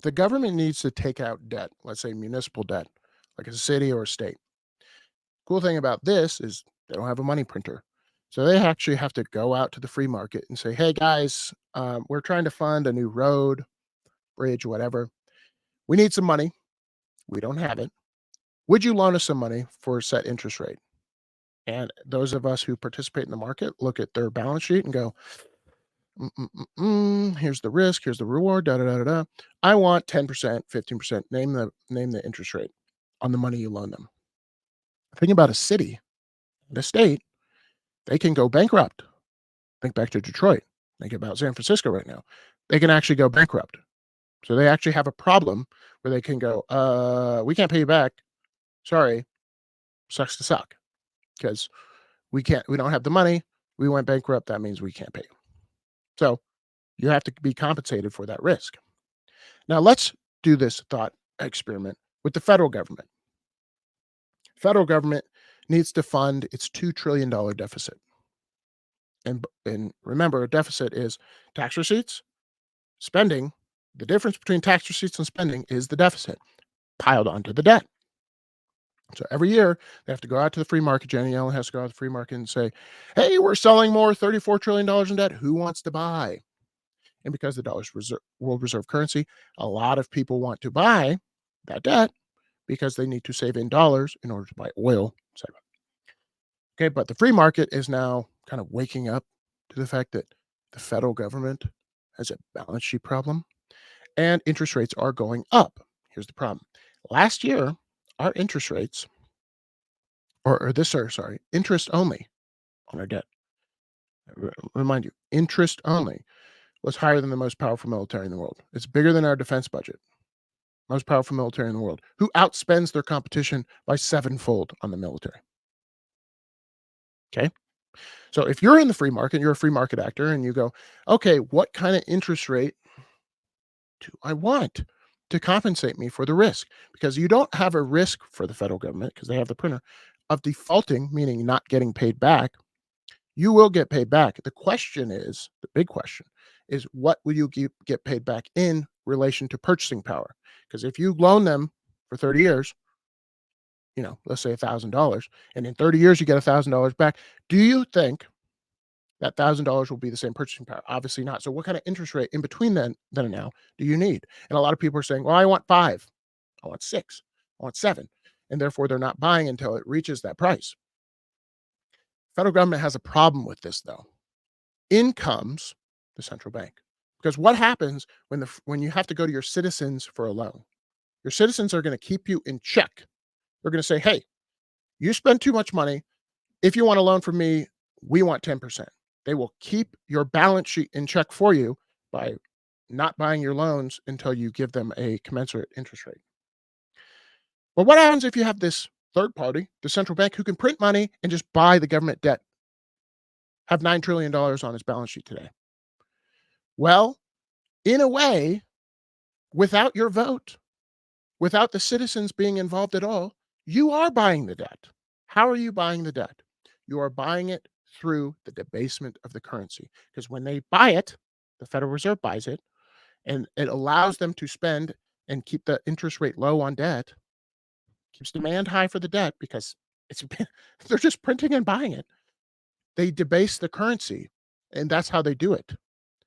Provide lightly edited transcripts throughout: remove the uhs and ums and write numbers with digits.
the government needs to take out debt, let's say municipal debt, like a city or a state. Cool thing about this is they don't have a money printer. So they actually have to go out to the free market and say, hey guys, we're trying to fund a new road, bridge, whatever. We need some money. We don't have it. Would you loan us some money for a set interest rate? And those of us who participate in the market look at their balance sheet and go, here's the risk, here's the reward, da da da da da. I want 10%, 15%. Name the interest rate on the money you loan them. Think about a city, the state, they can go bankrupt. Think back to Detroit. Think about San Francisco right now. They can actually go bankrupt. So they actually have a problem where they can go, we can't pay you back. Sorry, sucks to suck. Because we don't have the money. We went bankrupt. That means we can't pay you. So you have to be compensated for that risk. Now let's do this thought experiment with the federal government. Federal government needs to fund its $2 trillion deficit. And remember, a deficit is tax receipts, spending. The difference between tax receipts and spending is the deficit piled onto the debt. So every year they have to go out to the free market. Janet Yellen has to go out to the free market and say, hey, we're selling more $34 trillion in debt. Who wants to buy? And because the dollar is world reserve currency, a lot of people want to buy that debt because they need to save in dollars in order to buy oil. Okay, but the free market is now kind of waking up to the fact that the federal government has a balance sheet problem and interest rates are going up. Here's the problem. Last year, our interest rates, interest only on our debt. Remind you, interest only was higher than the most powerful military in the world. It's bigger than our defense budget. Most powerful military in the world, who outspends their competition by 7-fold on the military. Okay. So if you're in the free market, you're a free market actor, and you go, okay, what kind of interest rate do I want to compensate me for the risk? Because you don't have a risk for the federal government, because they have the printer, of defaulting, meaning not getting paid back. You will get paid back. The question is, the big question is, what will you get paid back in relation to purchasing power? Because if you loan them for 30 years, let's say $1,000, and in 30 years you get $1,000 back, do you think that $1,000 will be the same purchasing power? Obviously not. So what kind of interest rate in between then and now do you need? And a lot of people are saying, well, I want 5, I want 6, I want 7. And therefore they're not buying until it reaches that price. Federal government has a problem with this, though. In comes the central bank. Because what happens when you have to go to your citizens for a loan? Your citizens are going to keep you in check. They're going to say, hey, you spend too much money. If you want a loan from me, we want 10%. They will keep your balance sheet in check for you by not buying your loans until you give them a commensurate interest rate. But what happens if you have this third party, the central bank, who can print money and just buy the government debt, have $9 trillion on its balance sheet today? Well, in a way, without your vote, without the citizens being involved at all, you are buying the debt. How are you buying the debt? You are buying it through the debasement of the currency. Because when they buy it, the Federal Reserve buys it, and it allows them to spend and keep the interest rate low on debt, keeps demand high for the debt because they're just printing and buying it. They debase the currency, and that's how they do it.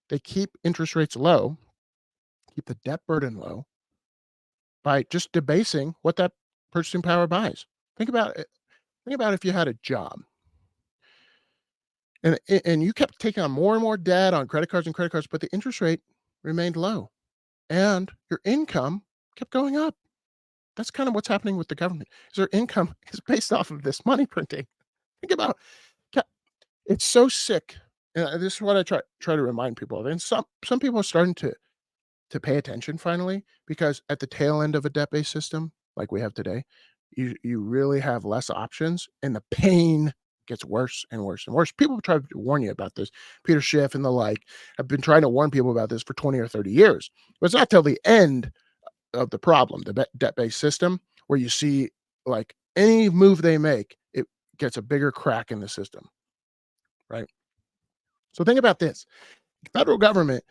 They keep interest rates low, keep the debt burden low by just debasing what that purchasing power buys. Think about it. Think about if you had a job and you kept taking on more and more debt on credit cards, but the interest rate remained low and your income kept going up. That's kind of what's happening with the government. Is their income is based off of this money printing. Think about it's so sick. And this is what I try to remind people of. And some people are starting to pay attention finally, because at the tail end of a debt-based system like we have today, you really have less options, and the pain gets worse and worse and worse. People try to warn you about this. Peter Schiff and the like have been trying to warn people about this for 20 or 30 years. But it's not till the end of the problem, the debt-based system, where you see like any move they make, it gets a bigger crack in the system, right? So think about this. The federal government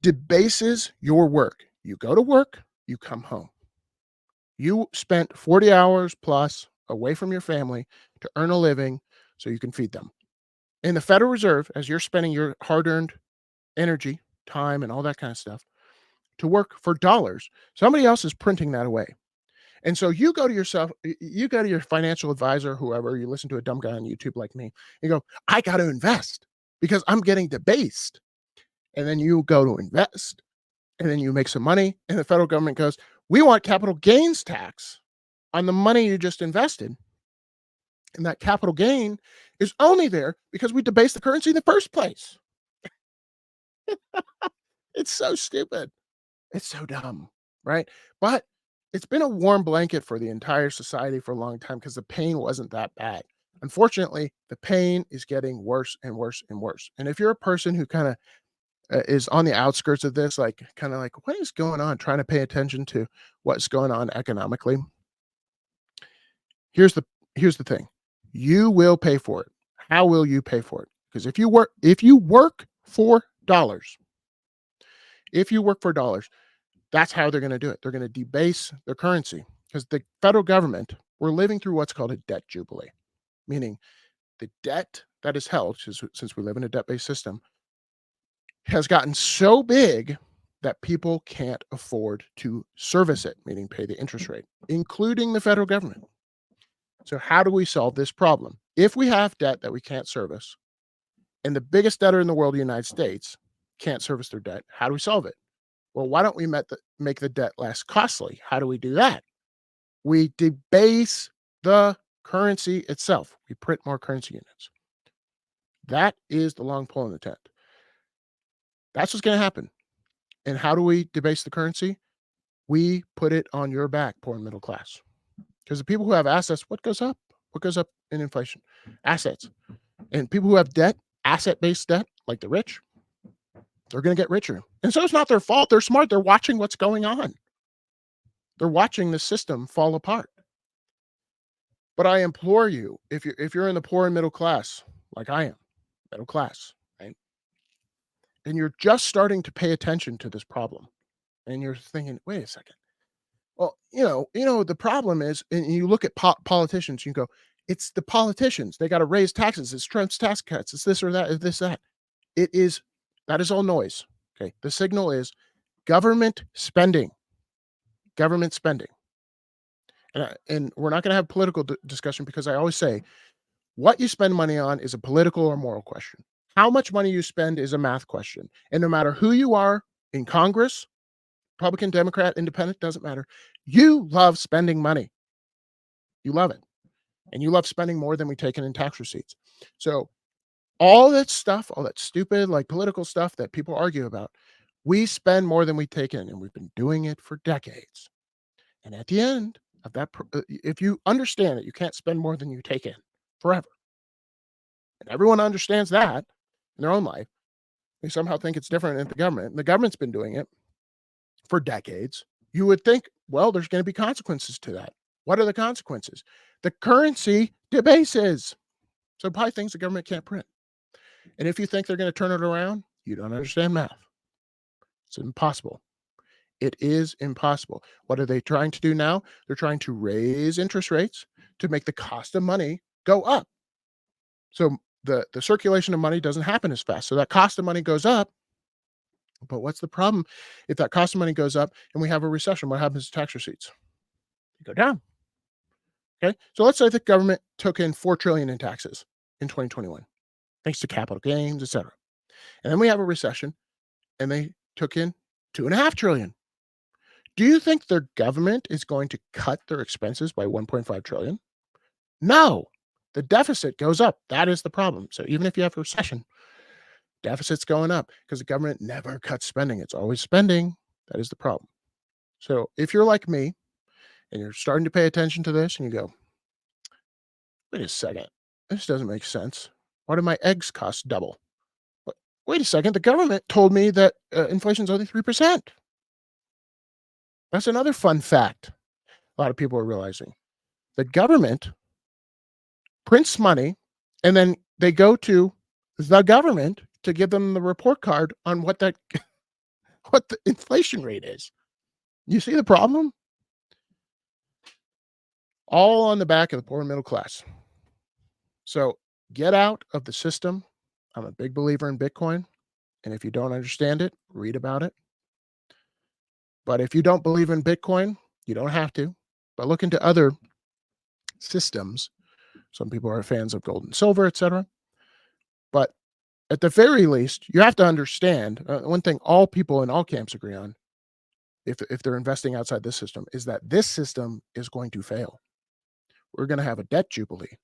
debases your work. You go to work, you come home. You spent 40 hours plus away from your family to earn a living so you can feed them. In the Federal Reserve, as you're spending your hard-earned energy, time, and all that kind of stuff to work for dollars, somebody else is printing that away. And so you go to yourself, you go to your financial advisor, whoever, you listen to a dumb guy on YouTube like me, you go, I got to invest because I'm getting debased. And then you go to invest and then you make some money. And the federal government goes, we want capital gains tax on the money you just invested. And that capital gain is only there because we debased the currency in the first place. It's so stupid. It's so dumb, right? But it's been a warm blanket for the entire society for a long time because the pain wasn't that bad. Unfortunately, the pain is getting worse and worse and worse. And if you're a person who kind of is on the outskirts of this, like kind of like, what is going on? Trying to pay attention to what's going on economically. Here's the thing. You will pay for it. How will you pay for it? Because if you work for dollars, that's how they're going to do it. They're going to debase their currency because the federal government, we're living through what's called a debt jubilee, meaning the debt that is held, since we live in a debt-based system, has gotten so big that people can't afford to service it, meaning pay the interest rate, including the federal government. So how do we solve this problem? If we have debt that we can't service, and the biggest debtor in the world, the United States, can't service their debt, how do we solve it? Well, why don't we make the debt less costly? How do we do that? We debase the currency itself. We print more currency units. That is the long pole in the tent. That's what's going to happen. And how do we debase the currency? We put it on your back, poor and middle class. Because the people who have assets, what goes up? What goes up in inflation? Assets. And people who have debt, asset-based debt, like the rich, they're going to get richer. And so it's not their fault. They're smart. They're watching what's going on. They're watching the system fall apart. But I implore you, if you're in the poor and middle class, like I am, middle class, right? And you're just starting to pay attention to this problem, and you're thinking, wait a second. Well, the problem is, and you look at politicians, you go, it's the politicians. They got to raise taxes. It's Trump's tax cuts. It's this or that. It's this, that. That is all noise. Okay. The signal is government spending. Government spending. And we're not going to have political discussion because I always say what you spend money on is a political or moral question. How much money you spend is a math question. And no matter who you are in Congress, Republican, Democrat, Independent, doesn't matter. You love spending money. You love it. And you love spending more than we take in tax receipts. So all that stuff, all that stupid, like political stuff that people argue about, we spend more than we take in, and we've been doing it for decades. And at the end of that, if you understand that you can't spend more than you take in forever, and everyone understands that in their own life, they somehow think it's different in the government. And the government's been doing it for decades. You would think, well, there's going to be consequences to that. What are the consequences? The currency debases. So buy things the government can't print. And if you think they're going to turn it around, you don't understand math. It's impossible. It is impossible. What are they trying to do now? They're trying to raise interest rates to make the cost of money go up. So the circulation of money doesn't happen as fast. So that cost of money goes up. But what's the problem? If that cost of money goes up and we have a recession, what happens to tax receipts? They go down. Okay. So let's say the government took in $4 trillion in taxes in 2021, thanks to capital gains, etc. And then we have a recession and they took in $2.5 trillion. Do you think their government is going to cut their expenses by $1.5 trillion? No, the deficit goes up. That is the problem. So even if you have a recession, deficit's going up because the government never cuts spending. It's always spending. That is the problem. So if you're like me and you're starting to pay attention to this and you go, wait a second, this doesn't make sense. Why do my eggs cost double? But wait a second, the government told me that inflation's only 3%. That's another fun fact a lot of people are realizing. The government prints money and then they go to the government to give them the report card on what the inflation rate is. You see the problem? All on the back of the poor middle class. So get out of the system. I'm a big believer in Bitcoin. And if you don't understand it, read about it. But if you don't believe in Bitcoin, you don't have to. But look into other systems. Some people are fans of gold and silver, etc. But at the very least, you have to understand one thing all people in all camps agree on, if they're investing outside this system, is that this system is going to fail. We're going to have a debt jubilee.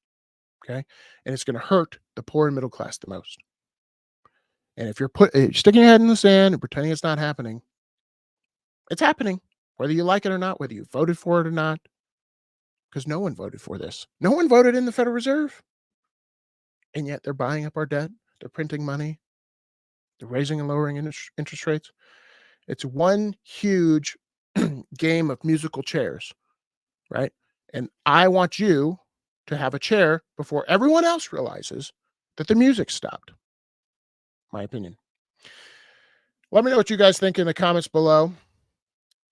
Okay. And it's going to hurt the poor and middle class the most. And if you're sticking your head in the sand and pretending it's not happening, it's happening, whether you like it or not, whether you voted for it or not, because no one voted for this. No one voted in the Federal Reserve. And yet they're buying up our debt. They're printing money. They're raising and lowering interest rates. It's one huge game of musical chairs, right? And I want you to have a chair before everyone else realizes that the music stopped. My opinion. Let me know what you guys think in the comments below.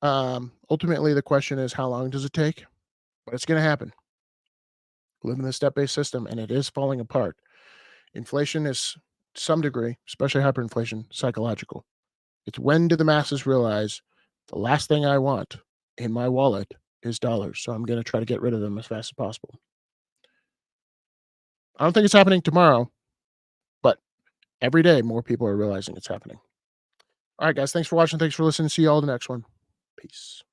Ultimately, the question is, how long does it take? But it's going to happen. We live in a step-based system, and it is falling apart. Inflation is, to some degree, especially hyperinflation, psychological. It's when do the masses realize the last thing I want in my wallet is dollars, so I'm going to try to get rid of them as fast as possible. I don't think it's happening tomorrow, but every day more people are realizing it's happening. All right, guys, thanks for watching. Thanks for listening. See you all in the next one. Peace.